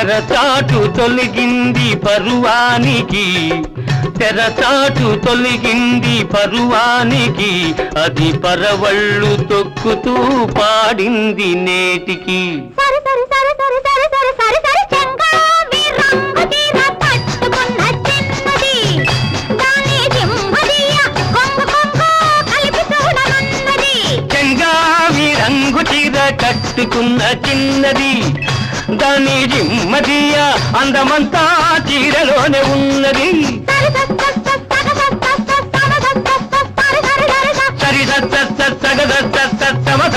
తెరచాటు తొలగింది పరువానికి, తెరచాటు తొలగింది పరువానికి, అది పరవళ్ళు తొక్కుతూ పాడింది నేటికి. రంగు చీర కట్టుకున్న చిన్నది, దాని జిమ్మదియ అందమంతా చీరలోనే ఉన్నది. సరి సగ